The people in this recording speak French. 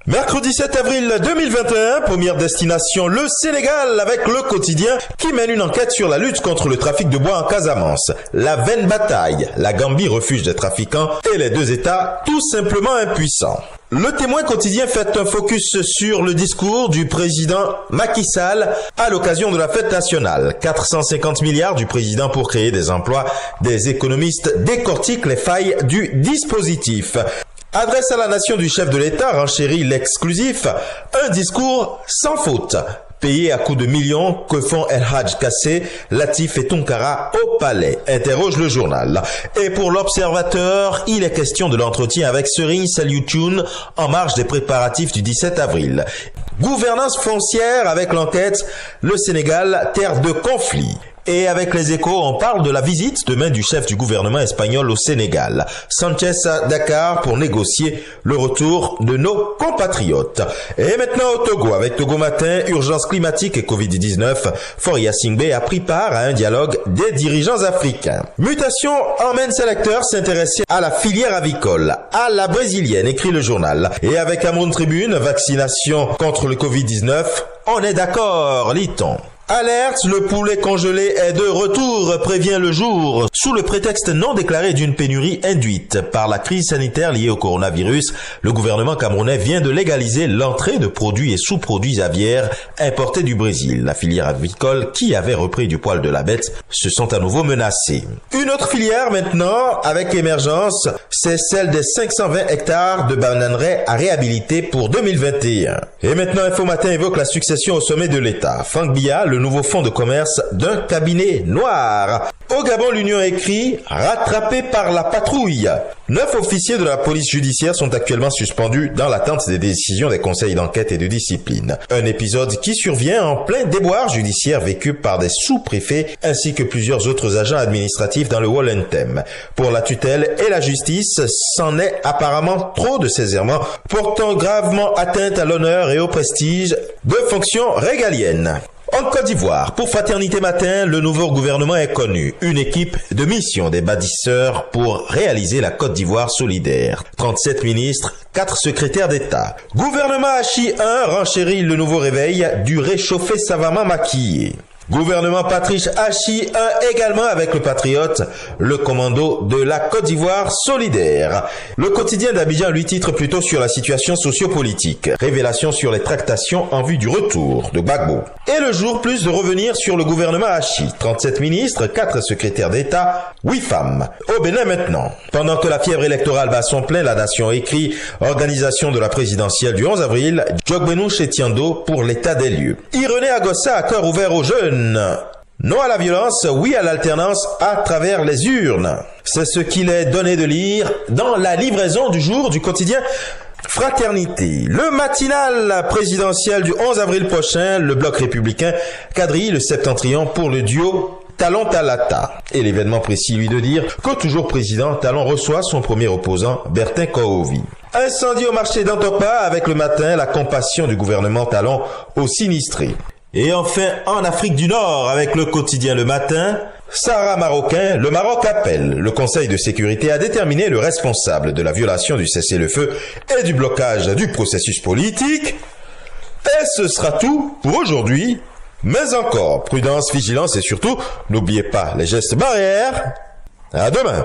Mercredi 7 avril 2021, première destination, le Sénégal avec le quotidien qui mène une enquête sur la lutte contre le trafic de bois en Casamance. La vaine bataille, la Gambie refuge des trafiquants et les deux États tout simplement impuissants. Le Témoin quotidien fait un focus sur le discours du président Macky Sall à l'occasion de la fête nationale. 450 milliards du président pour créer des emplois. Des économistes décortiquent les failles du dispositif. Adresse à la nation du chef de l'État, renchérit l'exclusif, un discours sans faute. Payé à coups de millions, que font El Hadj Kassé, Latif et Tunkara au palais, interroge le journal. Et pour l'Observateur, il est question de l'entretien avec Serigne Saliou Thioune en marge des préparatifs du 17 avril. Gouvernance foncière avec l'enquête, le Sénégal, terre de conflit. Et avec les Échos, on parle de la visite demain du chef du gouvernement espagnol au Sénégal. Sanchez à Dakar pour négocier le retour de nos compatriotes. Et maintenant au Togo, avec Togo Matin, urgence climatique et Covid-19, Foria Singbe a pris part à un dialogue des dirigeants africains. Mutation emmène ses lecteurs s'intéresser à la filière avicole, à la brésilienne, écrit le journal. Et avec Cameroun Tribune, vaccination contre le Covid-19, on est d'accord, lit-on. Alerte, le poulet congelé est de retour, prévient Le Jour. Sous le prétexte non déclaré d'une pénurie induite par la crise sanitaire liée au coronavirus, le gouvernement camerounais vient de légaliser l'entrée de produits et sous-produits aviaires importés du Brésil. La filière avicole, qui avait repris du poil de la bête, se sont à nouveau menacées. Une autre filière maintenant, avec émergence, c'est celle des 520 hectares de bananeraies à réhabiliter pour 2021. Et maintenant, Info Matin évoque la succession au sommet de l'État. Franck Biya, le nouveau fonds de commerce d'un cabinet noir. Au Gabon, l'Union écrit « Rattrapé par la patrouille ». 9 officiers de la police judiciaire sont actuellement suspendus dans l'attente des décisions des conseils d'enquête et de discipline. Un épisode qui survient en plein déboire judiciaire vécu par des sous-préfets ainsi que plusieurs autres agents administratifs dans le Wallentem. Pour la tutelle et la justice, c'en est apparemment trop de ces errements portant gravement atteinte à l'honneur et au prestige de fonctions régaliennes. En Côte d'Ivoire, pour Fraternité Matin, le nouveau gouvernement est connu. Une équipe de mission des bâtisseurs pour réaliser la Côte d'Ivoire solidaire. 37 ministres, 4 secrétaires d'État. Gouvernement Hachi 1 renchérit le nouveau réveil du réchauffé savamment maquillé. Gouvernement Patrice Hachi 1 également avec le patriote, le commando de la Côte d'Ivoire solidaire. Le quotidien d'Abidjan lui titre plutôt sur la situation sociopolitique. Révélation sur les tractations en vue du retour de Gbagbo. Et Le Jour, plus de revenir sur le gouvernement Hachi. 37 ministres, 4 secrétaires d'État, 8 femmes. Au Bénin maintenant. Pendant que la fièvre électorale bat son plein, la nation écrit organisation de la présidentielle du 11 avril, Djogbenou Chetiando pour l'état des lieux. Irénée Agossa à cœur ouvert aux jeunes. Non à la violence, oui à l'alternance à travers les urnes. C'est ce qu'il est donné de lire dans la livraison du jour du quotidien Fraternité. Le matinal présidentiel du 11 avril prochain, le bloc républicain quadrille le septentrion pour le duo Talon-Talata. Et l'événement précis lui de dire que toujours président, Talon reçoit son premier opposant, Bertin Kohovi. Incendie au marché d'Antopa avec le matin, la compassion du gouvernement Talon aux sinistrés. Et enfin, en Afrique du Nord, avec le quotidien Le Matin, Sahara marocain, le Maroc appelle. Le Conseil de sécurité a déterminé le responsable de la violation du cessez-le-feu et du blocage du processus politique. Et ce sera tout pour aujourd'hui. Mais encore, prudence, vigilance et surtout, n'oubliez pas les gestes barrières. À demain.